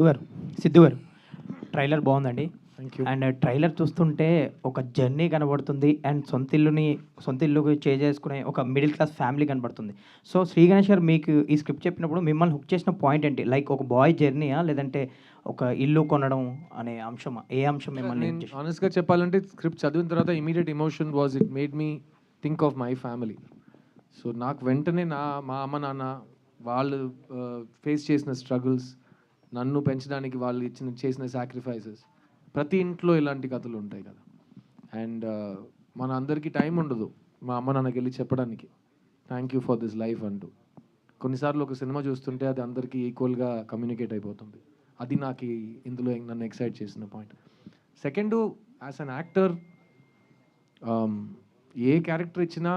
గారు సిద్ధు గారు ట్రైలర్ బాగుందండి. Thank you. అండ్ ట్రైలర్ చూస్తుంటే ఒక జర్నీ కనబడుతుంది అండ్ సొంత ఇల్లు చేసుకునే ఒక మిడిల్ క్లాస్ ఫ్యామిలీ కనబడుతుంది. సో శ్రీ గణేష్ గారు మీకు ఈ స్క్రిప్ట్ చెప్పినప్పుడు మిమ్మల్ని హుక్ చేసిన పాయింట్ ఏంటి? లైక్ ఒక బాయ్ జర్నీయా, లేదంటే ఒక ఇల్లు కొనడం అనే అంశమా? ఏ అంశం మిమ్మల్ని నేను ఆనెస్ట్గా చెప్పాలంటే స్క్రిప్ట్ చదివిన తర్వాత immediate emotion was it made me think of my family. So నాకు వెంటనే మా అమ్మ నాన్న వాళ్ళు ఫేస్ చేసిన స్ట్రగుల్స్, నన్ను పెంచడానికి వాళ్ళు చేసిన సాక్రిఫైసెస్, ప్రతి ఇంట్లో ఇలాంటి కథలు ఉంటాయి కదా. అండ్ మన అందరికీ టైం ఉండదు మా అమ్మ నాన్నకి వెళ్ళి చెప్పడానికి thank you for this life అంటూ. కొన్నిసార్లు ఒక సినిమా చూస్తుంటే అది అందరికీ ఈక్వల్గా కమ్యూనికేట్ అయిపోతుంది. అది నాకు ఇందులో నన్ను ఎక్సైట్ చేసిన point. Second, as an actor A character ఇచ్చినా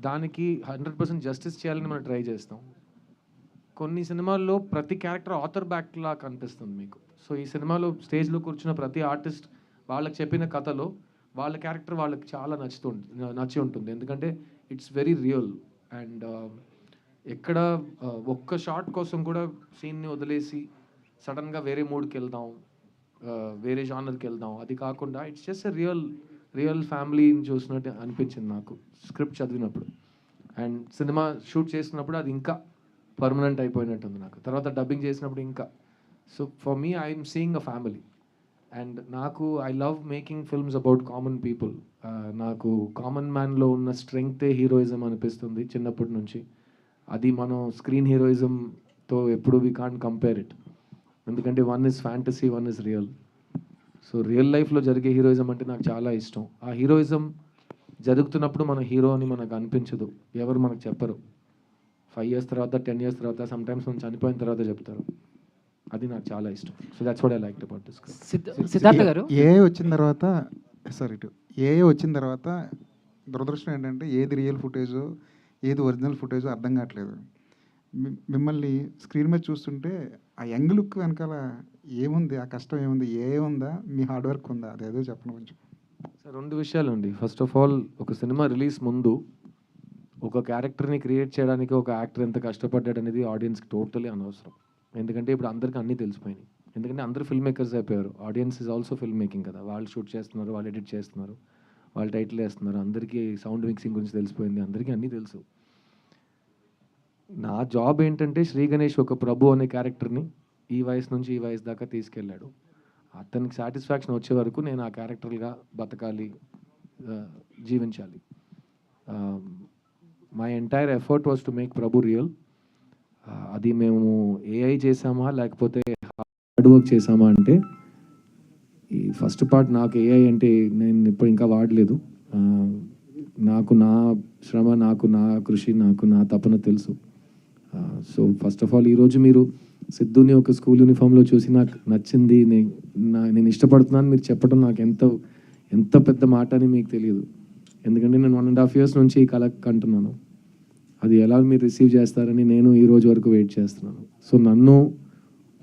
దానికి 100% జస్టిస్ చేయాలని మనం ట్రై చేస్తాం. కొన్ని సినిమాల్లో ప్రతి క్యారెక్టర్ ఆథర్ బ్యాక్లా కనిపిస్తుంది మీకు. సో ఈ సినిమాలో స్టేజ్లో కూర్చున్న ప్రతి ఆర్టిస్ట్ వాళ్ళకి చెప్పిన కథలో వాళ్ళ క్యారెక్టర్ వాళ్ళకి చాలా నచ్చి ఉంటుంది. ఎందుకంటే ఇట్స్ వెరీ రియల్. అండ్ ఎక్కడ ఒక్క షాట్ కోసం కూడా సీన్ని వదిలేసి సడన్గా వేరే మూడ్కి వెళ్దాం, వేరే జానర్కి వెళ్దాం, అది కాకుండా ఇట్స్ జస్ట్ ఎ రియల్ ఫ్యామిలీని చూసినట్టు అనిపించింది నాకు స్క్రిప్ట్ చదివినప్పుడు. అండ్ సినిమా షూట్ చేసినప్పుడు అది ఇంకా పర్మనెంట్ అయిపోయినట్టుంది నాకు. తర్వాత డబ్బింగ్ చేసినప్పుడు ఇంకా. So for me I'm seeing a family. And నాకు I love making films about common people. నాకు కామన్ మ్యాన్లో ఉన్న స్ట్రెంగ్తే హీరోయిజం అనిపిస్తుంది చిన్నప్పటి నుంచి. అది మనం స్క్రీన్ హీరోయిజంతో ఎప్పుడు వీ కాంట్ కంపేర్ ఇట్. ఎందుకంటే one is fantasy, one is real. So real లైఫ్లో జరిగే హీరోయిజం అంటే నాకు చాలా ఇష్టం. ఆ హీరోయిజం జరుగుతున్నప్పుడు మన హీరో అని మనకు అనిపించదు, ఎవరు మనకు చెప్పరు. 5 years తర్వాత, 10 years తర్వాత, సమ్టైమ్స్ మనం చనిపోయిన తర్వాత చెప్తారు. అది నాకు చాలా ఇష్టం. So that's what I liked about this. Siddhartha గారు, ఏ వచ్చిన తర్వాత దురదృష్టం ఏంటంటే ఏది రియల్ ఫుటేజో ఏది ఒరిజినల్ ఫుటేజో అర్థం కావట్లేదు. మిమ్మల్ని స్క్రీన్ మీద చూస్తుంటే ఆ యంగ్ లుక్ వెనకాల ఏముంది, ఆ కష్టం ఏముంది, ఏముందా, మీ హార్డ్ వర్క్ ఉందా, అదేదో చెప్పండి కొంచెం. సార్ 2 విషయాలు అండి. ఫస్ట్ ఆఫ్ ఆల్, ఒక సినిమా రిలీజ్ ముందు ఒక క్యారెక్టర్ని క్రియేట్ చేయడానికి ఒక యాక్టర్ ఎంత కష్టపడ్డాడు అనేది ఆడియన్స్కి టోటలీ అనవసరం. ఎందుకంటే ఇప్పుడు అందరికీ అన్నీ తెలిసిపోయినాయి. ఎందుకంటే అందరూ ఫిల్మ్ మేకర్స్ అయిపోయారు. Audience is also film making కదా. వాళ్ళు షూట్ చేస్తున్నారు, వాళ్ళు ఎడిట్ చేస్తున్నారు, వాళ్ళు టైటిల్ వేస్తున్నారు, అందరికీ సౌండ్ మిక్సింగ్ గురించి తెలిసిపోయింది, అందరికీ అన్నీ తెలుసు. నా జాబ్ ఏంటంటే శ్రీ గణేష్ ఒక ప్రభు అనే క్యారెక్టర్ని ఈ వయసు నుంచి ఈ వయసు దాకా తీసుకెళ్ళాడు. అతనికి సాటిస్ఫాక్షన్ వచ్చే వరకు నేను ఆ క్యారెక్టర్గా బతకాలి, జీవించాలి. My entire effort was to make Prabhu real. అది మేము ఏఐ చేసామా లేకపోతే హార్డ్ వర్క్ చేసామా అంటే, ఈ ఫస్ట్ పార్ట్ నాకు ఏఐ అంటే నేను ఇప్పుడు ఇంకా వాడలేదు. నాకు నా శ్రమ, నాకు నా కృషి, నాకు నా తపన తెలుసు. సో ఫస్ట్ ఆఫ్ ఆల్ ఈరోజు మీరు సిద్ధుని ఒక స్కూల్ యూనిఫామ్లో చూసి నాకు నచ్చింది, నేను ఇష్టపడుతున్నాను మీరు చెప్పడం నాకు ఎంత పెద్ద మాట అని మీకు తెలియదు. ఎందుకంటే నేను 1.5 years నుంచి ఈ కళ కంటున్నాను. అది ఎలా మీరు రిసీవ్ చేస్తారని నేను ఈ రోజు వరకు వెయిట్ చేస్తున్నాను. సో నన్ను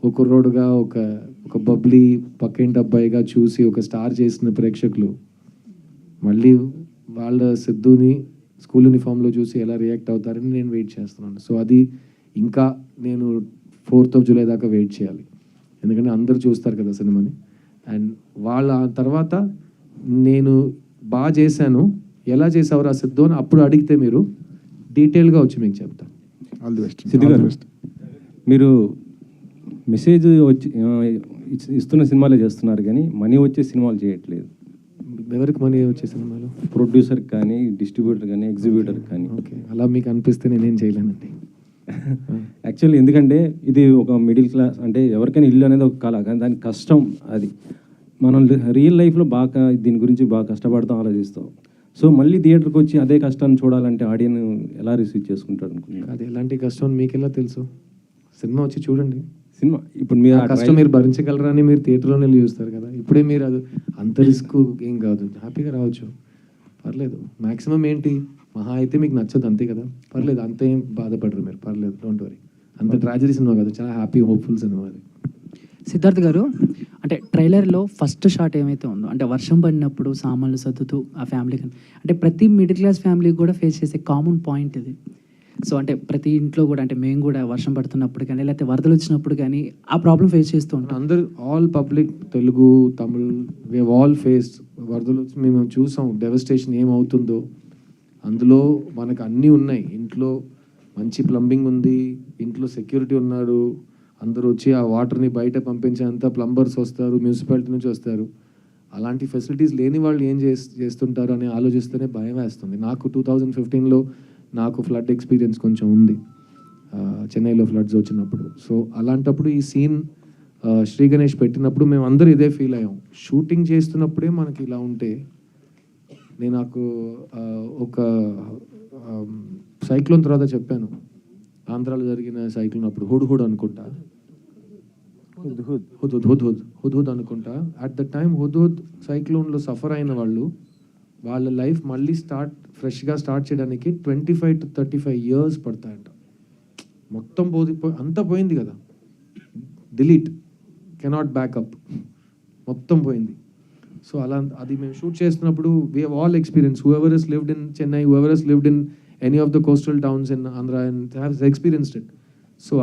ఒక కుర్రోడుగా, ఒక బబ్లీ పక్కింటి అబ్బాయిగా చూసి ఒక స్టార్ చేసిన ప్రేక్షకులు మళ్ళీ వాళ్ళ సిద్ధుని స్కూల్ యూనిఫామ్లో చూసి ఎలా రియాక్ట్ అవుతారని నేను వెయిట్ చేస్తున్నాను. సో అది ఇంకా నేను 4th of July దాకా వెయిట్ చేయాలి. ఎందుకంటే అందరూ చూస్తారు కదా సినిమాని. అండ్ వాళ్ళ తర్వాత నేను బాగా చేశాను, ఎలా చేసావురా సిద్ధు అని అప్పుడు అడిగితే మీరు డీటెయిల్గా వచ్చి మీకు చెప్తాను. All the best. సిద్ధు గారు, మీరు మెసేజ్ వచ్చి ఇస్తున్న సినిమాలే చేస్తున్నారు కానీ మనీ వచ్చే సినిమాలు చేయట్లేదు. ఎవరికి మనీ వచ్చే సినిమాలు? ప్రొడ్యూసర్ కానీ, డిస్ట్రిబ్యూటర్ కానీ, ఎగ్జిబ్యూటర్ కానీ. ఓకే, అలా మీకు అనిపిస్తే నేనేం చేయలేనండి. యాక్చువల్లీ ఎందుకంటే ఇది ఒక మిడిల్ క్లాస్, అంటే ఎవరికైనా ఇల్లు అనేది ఒక కళ, కానీ దాని కష్టం అది మనం రియల్ లైఫ్లో బాగా దీని గురించి బాగా కష్టపడతాం, ఆలోచిస్తాం. సో మళ్ళీ థియేటర్కి వచ్చి అదే కష్టాన్ని చూడాలంటే ఆడియన్ ఎలా రిసీవ్ చేసుకుంటాడు అనుకుంటున్నాను. అది ఎలాంటి కష్టం మీకు ఎలా తెలుసు? సినిమా వచ్చి చూడండి. సినిమా ఇప్పుడు మీరు ఆ కష్టం మీరు భరించగలరా అని మీరు థియేటర్లోనే వెళ్ళి చూస్తారు కదా. ఇప్పుడే మీరు అది అంత రిస్క్ ఏం కాదు, హ్యాపీగా రావచ్చు, పర్లేదు. మ్యాక్సిమం ఏంటి, మహా అయితే మీకు నచ్చదు అంతే కదా, పర్లేదు, అంత ఏం బాధపడరు మీరు, పర్లేదు, డోంట్ వరీ. అంత ట్రాజడీ సినిమా కాదు, చాలా హ్యాపీ హోప్ఫుల్ సినిమా అది. సిద్ధార్థ్ గారు, అంటే ట్రైలర్లో ఫస్ట్ షాట్ ఏమైతే ఉందో, అంటే వర్షం పడినప్పుడు సామాన్లు సర్దుతూ ఆ ఫ్యామిలీ, అంటే ప్రతి మిడిల్ క్లాస్ ఫ్యామిలీ కూడా ఫేస్ చేసే కామన్ పాయింట్ ఇది. సో అంటే ప్రతి ఇంట్లో కూడా అంటే మేము కూడా వర్షం పడుతున్నప్పుడు కానీ లేకపోతే వరదలు వచ్చినప్పుడు కానీ ఆ ప్రాబ్లం ఫేస్ చేస్తూ ఉంటాం. అందరు all public, Telugu, Tamil, we all face వరదలు వచ్చి మేము చూసాం డెవస్టేషన్ ఏమవుతుందో. అందులో మనకు అన్నీ ఉన్నాయి. ఇంట్లో మంచి ప్లంబింగ్ ఉంది, ఇంట్లో సెక్యూరిటీ ఉన్నారు, అందరూ వచ్చి ఆ వాటర్ని బయట పంపించేంత ప్లంబర్స్ వస్తారు, మున్సిపాలిటీ నుంచి వస్తారు. అలాంటి ఫెసిలిటీస్ లేని వాళ్ళు ఏం చేస్తుంటారు అని ఆలోచిస్తేనే భయం వేస్తుంది. నాకు 2015లో నాకు ఫ్లడ్ ఎక్స్పీరియన్స్ కొంచెం ఉంది, చెన్నైలో ఫ్లడ్స్ వచ్చినప్పుడు. సో అలాంటప్పుడు ఈ సీన్ శ్రీ గణేష్ పెట్టినప్పుడు మేము అందరూ ఇదే ఫీల్ అయ్యాం. షూటింగ్ చేస్తున్నప్పుడే మనకి ఇలా ఉంటే, నేను నాకు ఒక సైక్లోన్ తర్వాత చెప్పాను, ఆంధ్రాలో జరిగిన సైక్లోన్ అప్పుడు హుడ్ అనుకుంటా, హుద్ అనుకుంటా. At the time Hudhud సైక్లోన్లో suffer అయిన వాళ్ళ లైఫ్ మళ్ళీ ఫ్రెష్గా స్టార్ట్ చేయడానికి 25 to 35 years పడతాయంట. మొత్తం అంతా పోయింది కదా, డిలీట్, కెనాట్ బ్యాకప్, మొత్తం పోయింది. సో అది మేము షూట్ చేస్తున్నప్పుడు we have all experience, whoever has lived in Chennai, whoever has lived in any of the coastal towns in Andhra and has experienced it. So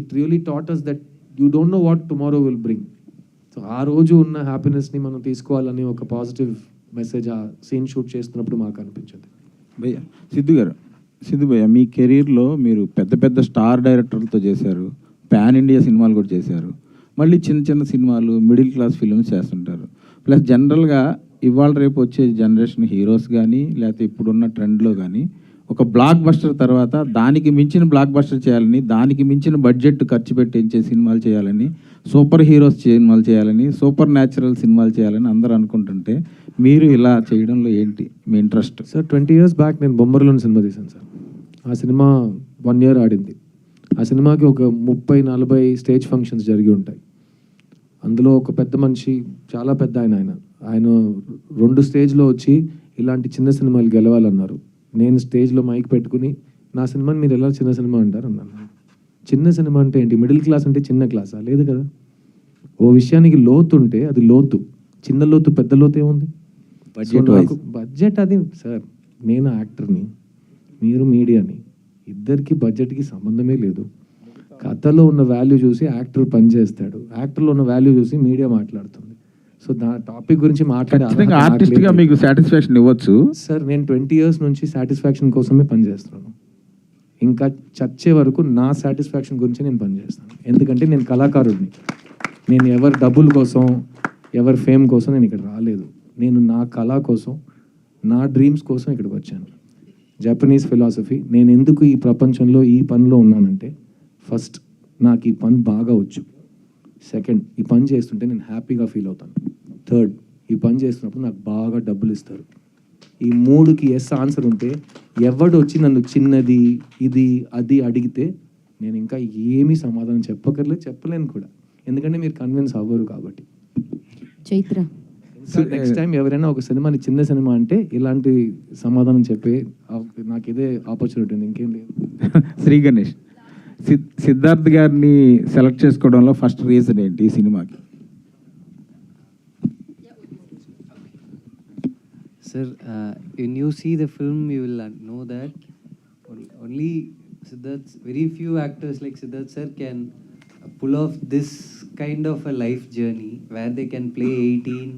it really taught us that you don't know what tomorrow will bring. So ఆ రోజు ఉన్న హ్యాపీనెస్ని మనం తీసుకోవాలని ఒక positive message ఆ scene shoot చేస్తున్నప్పుడు మాకు అనిపించింది. భయ్య సిద్ధు భయ్య, మీ కెరీర్లో మీరు పెద్ద పెద్ద స్టార్ డైరెక్టర్లతో చేశారు, పాన్ ఇండియా సినిమాలు కూడా చేశారు, మళ్ళీ చిన్న చిన్న సినిమాలు, మిడిల్ క్లాస్ ఫిల్మ్స్ చేస్తుంటారు. ప్లస్ జనరల్గా ఇవాళ రేపు వచ్చే జనరేషన్ హీరోస్ కానీ లేకపోతే ఇప్పుడున్న ట్రెండ్లో కానీ ఒక బ్లాక్ బస్టర్ తర్వాత దానికి మించిన బ్లాక్ బస్టర్ చేయాలని, దానికి మించిన బడ్జెట్ ఖర్చు పెట్టించే సినిమాలు చేయాలని, సూపర్ హీరోస్ సినిమాలు చేయాలని, సూపర్ న్యాచురల్ సినిమాలు చేయాలని అందరూ అనుకుంటుంటే మీరు ఇలా చేయడంలో ఏంటి మీ ఇంట్రెస్ట్? సార్ 20 years బ్యాక్ నేను బొమ్మరిలోని సినిమా తీశాను సార్. ఆ సినిమా 1 year ఆడింది. ఆ సినిమాకి ఒక 30-40 స్టేజ్ ఫంక్షన్స్ జరిగి ఉంటాయి. అందులో ఒక పెద్ద మనిషి, చాలా పెద్ద ఆయన 2 స్టేజ్లో వచ్చి ఇలాంటి చిన్న సినిమాలు గెలవాలన్నారు. నేను స్టేజ్లో మైక్ పెట్టుకుని, నా సినిమాని మీరు ఎలా చిన్న సినిమా అంటారు అన్నాను. చిన్న సినిమా అంటే ఏంటి, మిడిల్ క్లాస్ అంటే చిన్న క్లాసా? లేదు కదా. ఓ విషయానికి లోతు ఉంటే అది లోతు, చిన్న లోతు పెద్ద లోతు ఏముంది? బడ్జెట్ అది సార్, నేను యాక్టర్ని, మీరు మీడియాని, ఇద్దరికి బడ్జెట్కి సంబంధమే లేదు. కథలో ఉన్న వాల్యూ చూసి యాక్టర్ పనిచేస్తాడు, యాక్టర్లో ఉన్న వాల్యూ చూసి మీడియా మాట్లాడుతుంది. సో టాపిక్ గురించి ఆర్టిస్ట్గా మీకు సాటిస్ఫాక్షన్ ఇవ్వచ్చు సార్. నేను 20 years నుంచి సాటిస్ఫాక్షన్ కోసమే పనిచేస్తున్నాను. ఇంకా చచ్చే వరకు నా సాటిస్ఫాక్షన్ గురించి నేను పనిచేస్తాను. ఎందుకంటే నేను కళాకారుడిని. నేను ఎవరి డబ్బుల కోసం, ఎవరి ఫేమ్ కోసం నేను ఇక్కడ రాలేదు. నేను నా కళ కోసం, నా డ్రీమ్స్ కోసం ఇక్కడికి వచ్చాను. జపనీస్ ఫిలాసఫీ, నేను ఎందుకు ఈ ప్రపంచంలో ఈ పనిలో ఉన్నానంటే, ఫస్ట్ నాకు ఈ పని బాగా వచ్చు, సెకండ్ ఈ పని చేస్తుంటే నేను హ్యాపీగా ఫీల్ అవుతాను, థర్డ్ ఈ పని చేస్తున్నప్పుడు నాకు బాగా డబ్బులు ఇస్తారు. ఈ 3కి ఎస్ ఆన్సర్ ఉంటే ఎవడు వచ్చి నన్ను చిన్నది ఇది అది అడిగితే నేను ఇంకా ఏమీ సమాధానం చెప్పలేను కూడా, ఎందుకంటే మీరు కన్విన్స్ అవ్వరు కాబట్టి. చైత్ర, నెక్స్ట్ టైం ఎవరైనా ఒక సినిమాని చిన్న సినిమా అంటే ఇలాంటి సమాధానం చెప్పే నాకు ఇదే ఆపర్చునిటీ ఉంది, ఇంకేం లేదు. శ్రీ గణేష్, సిద్ధార్థ్ గారిని సెలెక్ట్ చేసుకోవడంలో ఫస్ట్ రీజన్ ఏంటి ఈ సినిమాకి? Sir, when you see the film, you will know that only Siddharth, very few actors like Siddharth sir can pull off this kind of a life journey where they can play 18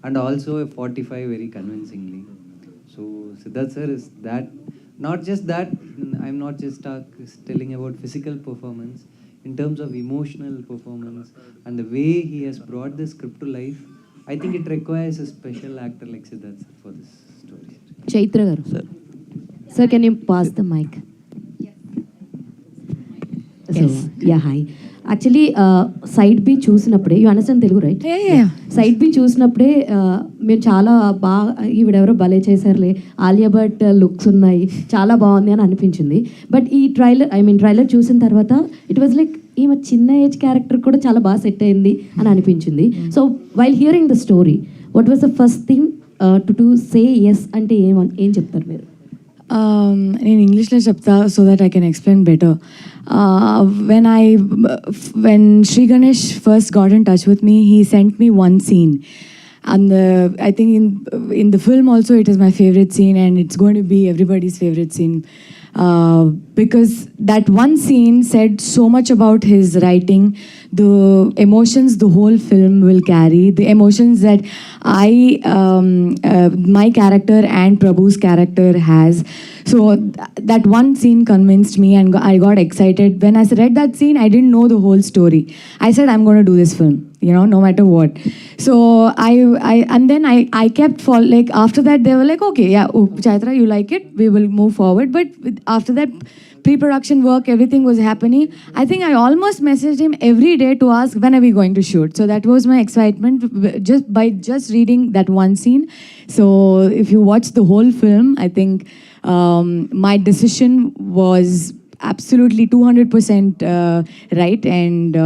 and also a 45 very convincingly. So Siddharth sir is that, not just that, I'm not just telling about physical performance, in terms of emotional performance and the way he has brought the script to life. I think it requires a special actor like Siddharth sir for this story. Chaitra garu. Sir, can you pass the mic? Yes. Yeah, hi. Actually, side B చూసినప్పుడే, you understand Telugu right? Side B చూసినప్పుడే మేము చాలా బాగా, ఈవిడెవరో భలే చేశారులే, Alia Bhatt looks ఉన్నాయి, చాలా బాగుంది అని అనిపించింది. బట్ ఈ ట్రైలర్ చూసిన తర్వాత ఇట్ వాజ్ లైక్ ఈమె చిన్న ఏజ్ క్యారెక్టర్ కూడా చాలా బాగా సెట్ అయింది అని అనిపించింది. So while hearing the story, what was the first thing to say yes అంటే ఏం చెప్తారు మీరు? నేను ఇంగ్లీష్లో చెప్తా so that I can explain better. When Sri Ganesh first got in touch with me, he sent me one scene. And I think in the film also it is my favorite scene and it's going to be everybody's favorite scene. because that one scene said so much about his writing, the emotions the whole film will carry, the emotions that my character and Prabhu's character has. So that one scene convinced me, and I got excited. When I read that scene, I didn't know the whole story. I said, I'm going to do this film, no matter what. So I kept like after that they were like, okay, yeah, oh, Chaitra, you like it, we will move forward. But after that pre-production work, everything was happening. I think I almost messaged him every day to ask, when are we going to shoot? So that was my excitement just reading that one scene. So if you watch the whole film, I think my decision was absolutely 200% right, and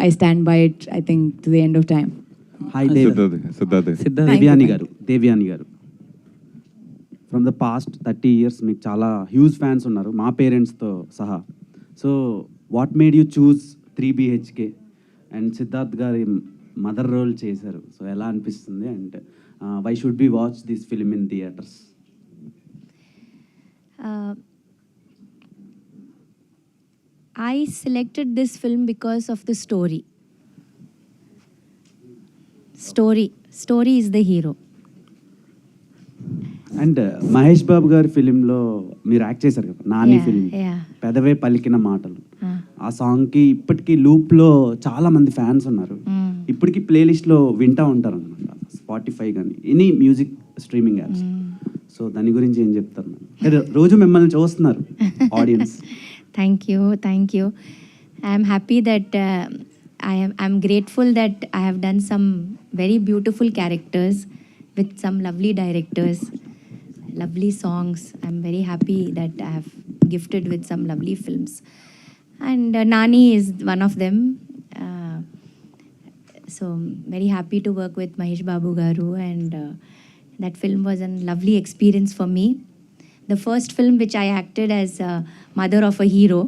I stand by it, I think, to the end of time. Hi, Siddharth Devyani గారు from the past 30 years మీకు చాలా huge fans ఉన్నారు, మా పేరెంట్స్తో సహా. So what made you choose 3 BHK and Siddharth గారి mother role చేశారు? సో ఎలా అనిపిస్తుంది, and why should be watch this film in theatres? I selected this film because of the story. Story is the hero. And Mahesh Babu గారి ఫిలింలో మీరు act చేశారు కదా, నాని ఫిలిం, Yeah. పెదవే పలికిన మాటలు. ఆ సాంగ్కి ఇప్పటికీ లూప్లో చాలా మంది ఫ్యాన్స్ ఉన్నారు. ఇప్పటికీ ప్లేలిస్ట్లో వింటూ ఉంటారు అనమాట, స్పాటిఫై కానీ any music streaming apps. So దాని గురించి ఏం చెప్తారు? రోజు మిమ్మల్ని చూస్తున్నారు audience. Thank you. I'm happy that I'm grateful that I have done some very beautiful characters with some lovely directors, lovely songs. I'm very happy that I have gifted with some lovely films, and Nani is one of them. So very happy to work with Mahesh Babu Garu, and that film was a lovely experience for me. The first film which I acted as mother of a hero,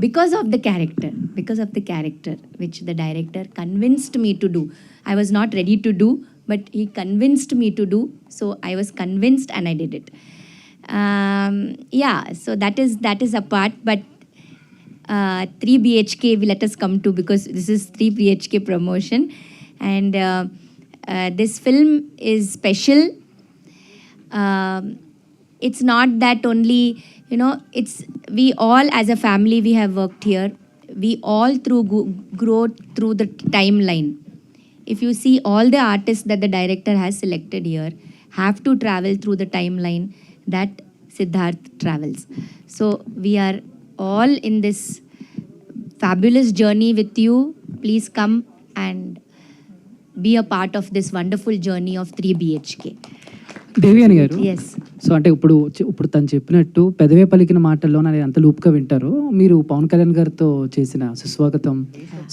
because of the character which the director convinced me to do. I was not ready to do, but he convinced me to do. So I was convinced and I did it. Yeah, so that is a part. But 3 BHK, let us come to, because this is 3 BHK promotion, and this film is special. It's not that only, it's we all as a family, we have worked here. We all grow through the timeline. If you see, all the artists that the director has selected here have to travel through the timeline that Siddharth travels. So we are all in this fabulous journey with you. Please come and be a part of this wonderful journey of 3 BHK. Devyani గారు, Yes. So అంటే ఇప్పుడు తను చెప్పినట్టు పెదవే పలికిన మాటల్లో అది అంత లూప్గా వింటారు. మీరు పవన్ కళ్యాణ్ గారితో చేసిన సుస్వాగతం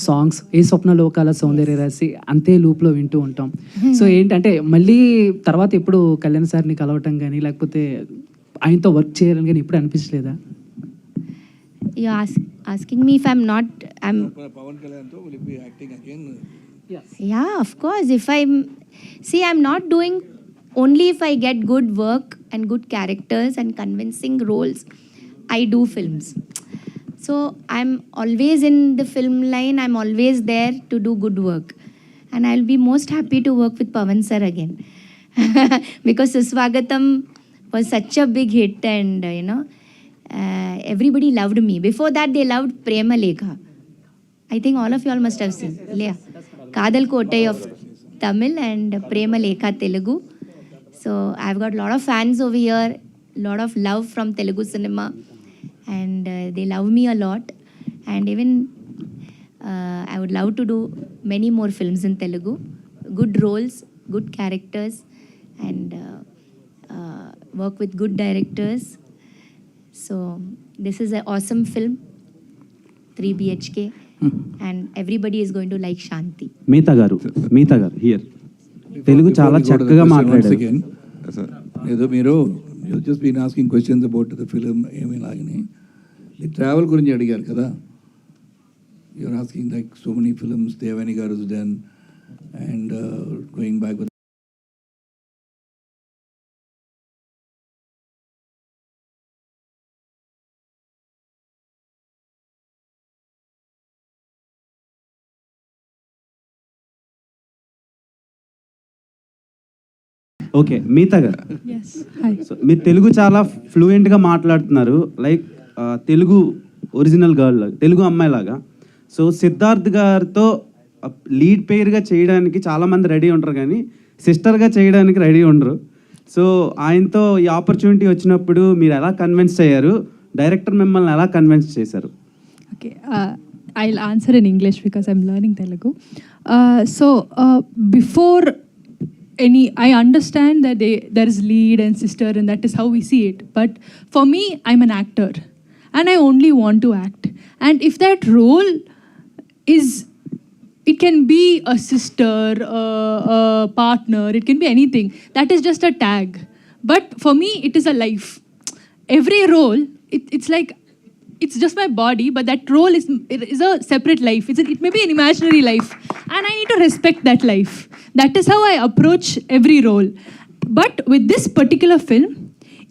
సాంగ్స్, ఏ స్వప్న లోకాల సౌందర్య రాశి అంతే లూప్లో వింటూ ఉంటాం. సో ఏంటంటే మళ్ళీ తర్వాత ఎప్పుడు కళ్యాణ్ సార్ని కలవటం కానీ లేకపోతే ఆయనతో వర్క్ చేయాలని కానీ ఇప్పుడు అనిపించలేదా? You're asking me if I'm Pawan Kalyan, will you be acting again? Yeah, of course. I'm not doing only if I get good work and good characters and convincing roles, I do films. So I'm always in the film line. I'm always there to do good work. And I'll be most happy to work with Pawan sir again. Because Suswagatam was such a big hit, and everybody loved me. Before that, they loved Prema Lekha. I think all of you all must have seen. Kadal Kotai of Tamil and Prema Lekha Telugu. So I've got a lot of fans over here, a lot of love from Telugu cinema, and they love me a lot. And even I would love to do many more films in Telugu. Good roles, good characters, and work with good directors. So this is an awesome film, 3 BHK, and everybody is going to like Shanti. Meetha గారు here Telugu చాలా చక్కగా మాట్లాడారు. ఏదో మీరు just been asking questions about the film ఏమీ లాగని travel గురించి అడిగారు కదా. You're asking like so many films Devani garu done and going back with okay, Meeta garu, Yes. Hi. So మీరు తెలుగు చాలా ఫ్లూయెంట్గా మాట్లాడుతున్నారు, like Telugu original girl, Telugu అమ్మాయిలాగా. సో సిద్ధార్థ్ గారితో లీడ్ పేర్గా చేయడానికి చాలామంది రెడీ ఉంటారు, కానీ సిస్టర్గా చేయడానికి రెడీ ఉండరు. సో ఆయనతో ఈ ఆపర్చునిటీ వచ్చినప్పుడు మీరు ఎలా కన్విన్స్ అయ్యారు? డైరెక్టర్ మిమ్మల్ని ఎలా కన్విన్స్ చేశారు? Okay, I'll answer in English because I'm learning Telugu. Before I understand that there is lead and sister, and that is how we see it. But for me, I'm an actor, and I only want to act. And if that role is, it can be a sister, a partner, it can be anything. That is just a tag. But for me, it is a life. Every role, it's like, it's just my body, but that role is a separate life. It may be an imaginary life, and I need to respect that life. That is how I approach every role. But with this particular film,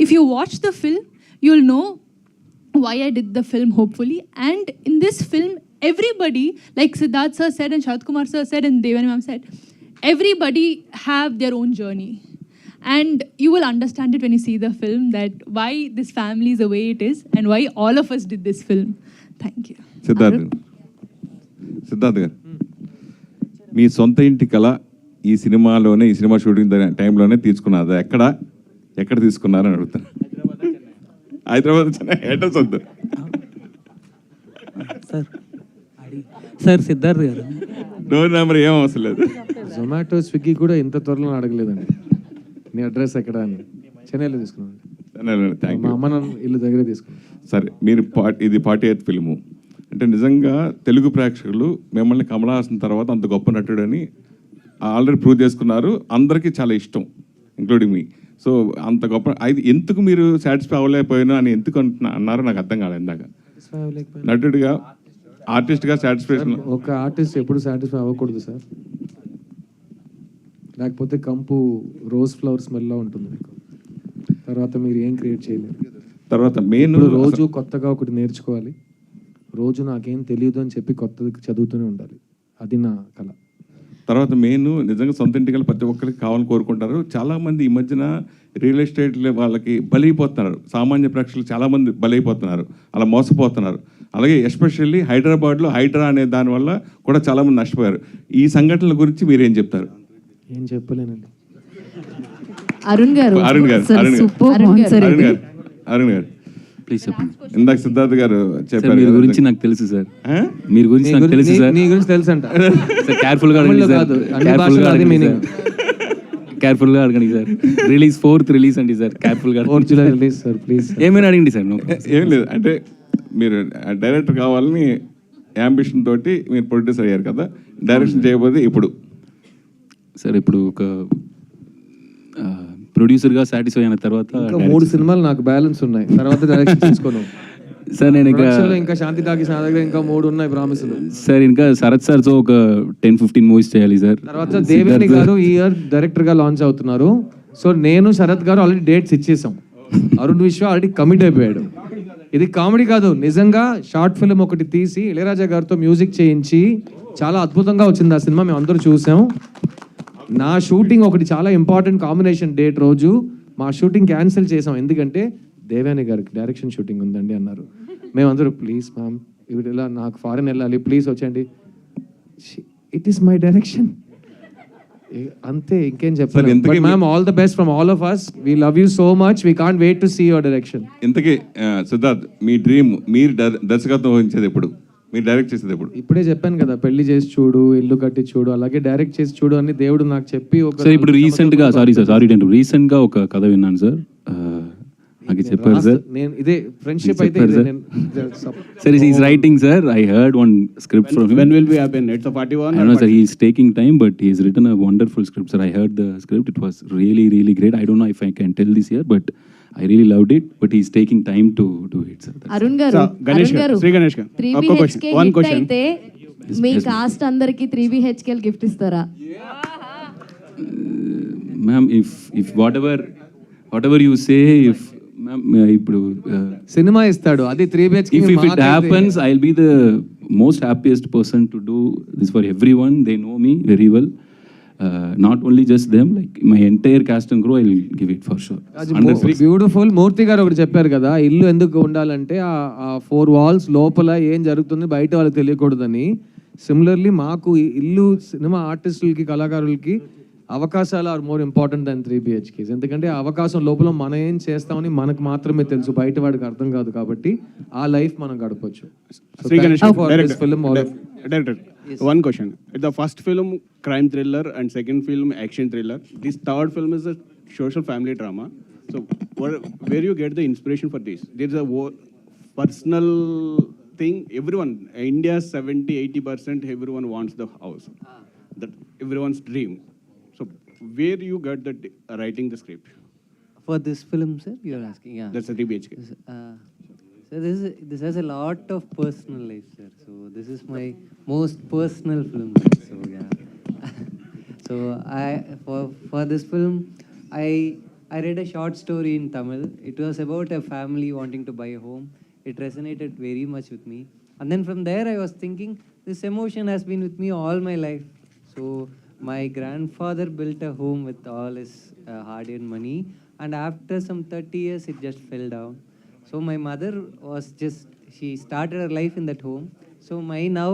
if you watch the film, you'll know why I did the film, hopefully. And in this film, everybody, like Siddharth sir said and Sharat Kumar sir said and Devani ma'am said, everybody have their own journey. And you will understand it when you see the film, that why this family is the way it is and why all of us did this film. Thank you. Siddharth గారు, మీ సొంత ఇంటి కళ ఈ cinema shooting టైంలోనే తీసుకున్నది. ఎక్కడ తీసుకున్నారని అడుగుతాను. హైదరాబాద్ అడ్రస్ వద్దు సార్. సిద్ధార్థ్ గారు, డోర్ నెంబర్ ఏం అవసరం లేదు. జొమాటో, స్విగ్గీ కూడా ఇంత త్వరలో అడగలేదండి నీ అడ్రస్ ఎక్కడ అని. చెన్నైలో తీసుకున్నాను. థ్యాంక్ మా యూ. అమ్మ నాన్న ఇల్లు దగ్గరే తీసుకున్నాను. సరే, మీరు ఇది 48th ఫిల్ము అంటే నిజంగా తెలుగు ప్రేక్షకులు మిమ్మల్ని కమల్ హాసన్ తర్వాత అంత గొప్ప నటుడని ఆల్రెడీ ప్రూవ్ చేసుకున్నారు. అందరికీ చాలా ఇష్టం, ఇంక్లూడింగ్ మీ. సో అంత గొప్ప అయితే ఎందుకు మీరు సాటిస్ఫై అవ్వలేకపోయినా అని ఎందుకు అన్నారో నాకు అర్థం కాలేదు ఇందాక. నటుడిగా, ఆర్టిస్ట్గా సాటిస్ఫాక్షన్. ఒక ఆర్టిస్ట్ ఎప్పుడు సాటిస్ఫై అవ్వకూడదు సార్, లేకపోతే కంపు రోజ్ ఫ్లవర్ స్మెల్లా ఉంటుంది మీకు. తర్వాత మీరు ఏం క్రియేట్ చేయలేరు. తర్వాత మెయిన్ రోజు కొత్తగా ఒకటి నేర్చుకోవాలి. రోజు నాకేం తెలియదు అని చెప్పి కొత్తది చదువుతూనే ఉండాలి. అది నా కళ. తర్వాత మెయిన్ నిజంగా సొంత ఇంటికి ప్రతి ఒక్కరికి కావాలని కోరుకుంటారు. చాలామంది ఈ మధ్యన రియల్ ఎస్టేట్ వాళ్ళకి బలైపోతున్నారు. సామాన్య ప్రేక్షకులు చాలామంది బలైపోతున్నారు, అలా మోసపోతున్నారు. అలాగే ఎస్పెషల్లీ హైదరాబాద్లో హైడ్రా అనే దానివల్ల కూడా చాలామంది నష్టపోయారు. ఈ సంఘటనల గురించి మీరేం చెప్తారు? ఏం చెప్పలేనండి. అరుణ్ గారు ప్లీజ్ చెప్పండి. ఇందాక సిద్ధార్థ్ గారు చెప్పారు. మీ గురించి నాకు తెలుసు సార్. మీ గురించి నాకు తెలుసు సార్. నీ గురించి తెలుసు అంట. కేర్ఫుల్గా అడగండి సార్. కేర్ఫుల్గా అడగండి సార్. రిలీజ్ 4th రిలీజ్ అండి సార్. కేర్ఫుల్గా రిలీజ్ సార్ ప్లీజ్. ఏమైనా అడగండి సార్. ఏం లేదు, అంటే మీరు డైరెక్టర్ కావాలని యాంబిషన్ తోటి మీరు ప్రొడ్యూసర్ అయ్యారు కదా, డైరెక్షన్ చేయబోతే ఇప్పుడు సార్ ఇప్పుడు ఒక ప్రొడ్యూసర్గా సాటిస్ఫై అయిన తర్వాత 3 సినిమాలు నాకు బ్యాలెన్స్ ఉన్నాయి. తర్వాత డైరెక్షన్ తీసుకోను సార్. నేను ఇంకా శాంతి టాకీస్ నా దగ్గర ఇంకా 3 ఉన్నాయి ప్రామిసులు సార్. ఇంకా శరత్ సార్తో ఒక 10-15 మూవీస్ చేయాలి సార్. తర్వాత దేవేని గారు ఈ ఇయర్ డైరెక్టర్గా లాంచ్ అవుతున్నారు. సో నేను శరత్ గారు ఆల్రెడీ డేట్స్ ఇచ్చేసాం. అరుణ్ విశ్వ ఆల్రెడీ కమిట్ అయిపోయాడు. ఇది కామెడీ కాదు, నిజంగా షార్ట్ ఫిల్మ్ ఒకటి తీసి ఇళయరాజా గారితో మ్యూజిక్ చేయించి చాలా అద్భుతంగా వచ్చింది ఆ సినిమా. మేము అందరూ చూసాం. నా షూటింగ్ ఒకటి చాలా ఇంపార్టెంట్ కాంబినేషన్ డేట్ రోజు మా షూటింగ్ క్యాన్సిల్ చేసాం. ఎందుకంటే దేవాని గారికి డైరెక్షన్ షూటింగ్ ఉందండి అన్నారు. మేమందరూ ప్లీజ్ మ్యామ్ ఇవి ఇలా నాకు ఫారెన్ వెళ్ళాలి, ప్లీజ్ వచ్చండి. It is my direction. అంతే, ఇంకేం చెప్పాలి. Ma'am all the best from all of us. We love you so much. We can't wait to see your direction. ఇంతకీ సిద్ధార్థ్, మీ డ్రీమ్ మీరు దర్శకత్వం వహించేది ఎప్పుడు, మీరు డైరెక్ట్ చేసేది ఎప్పుడు? ఇప్పుడే చెప్పాను కదా, పెళ్లి చేసి చూడు, ఇల్లు కట్టి చూడు, అలాగే డైరెక్ట్ చేసి చూడు అని దేవుడు నాకు చెప్పి ఒక సార్ ఇప్పుడు రీసెంట్గా రీసెంట్గా ఒక కథ విన్నాను సార్. నాకు చెప్పారు సార్. నేను ఇదే ఫ్రెండ్షిప్ అయితే sir is writing sir. I heard one script from When will we happen? It's a 41. I don't know sir, he is taking time but he has written a wonderful script sir. I heard the script, it was really really great. I don't know if I can tell this here but I really loved it, but he is taking time to do it sir. Arun గారు, Ganesh garu, Sri Ganesh garu, 3 ఒక్క BHK one hit question. అయితే మీ cost అందరికి 3 BHK gift ఇస్తారా? Ma'am, if whatever you say, if ma'am ఇప్పుడు cinema ఇస్తాడు అది 3 BHK. if it happens I'll be the most happiest person to do this for everyone. They know me very well. not only just them, like my entire cast and crew, I'll give it for sure. Beautiful. Murthy garu ఒకటి చెప్పారు కదా, ఇల్లు ఎందుకు ఉండాలంటే ఆ 4 walls లోపల ఏం జరుగుతుంది బయట వాళ్ళకి తెలియకూడదని. సిమిలర్లీ మాకు ఈ ఇల్లు సినిమా ఆర్టిస్టులకి కళాకారులకి అవకాశాలు are more important than 3 BHKs. ఎందుకంటే ఆ అవకాశం లోపల మనం ఏం చేస్తామని మనకు మాత్రమే తెలుసు, బయట వాడికి అర్థం కాదు. కాబట్టి ఆ లైఫ్ మనం గడపచ్చు. Director, one question. The first film, crime thriller, and second film, action thriller. This third film is a social family drama. So, where you get the inspiration for this? There's a personal thing. Everyone, India 70-80%, everyone wants the house. That everyone's dream. So, where you got the writing the script? For this film, sir, you're asking? Yeah. That's a 3 BHK. So this has a lot of personal life, sir. So this is my most personal film. So yeah. So for this film, I read a short story in Tamil. It was about a family wanting to buy a home. It resonated very much with me. And then from there, I was thinking, this emotion has been with me all my life. So my grandfather built a home with all his hard-earned money, and after some 30 years, it just fell down. So my mother she started her life in that home. So my now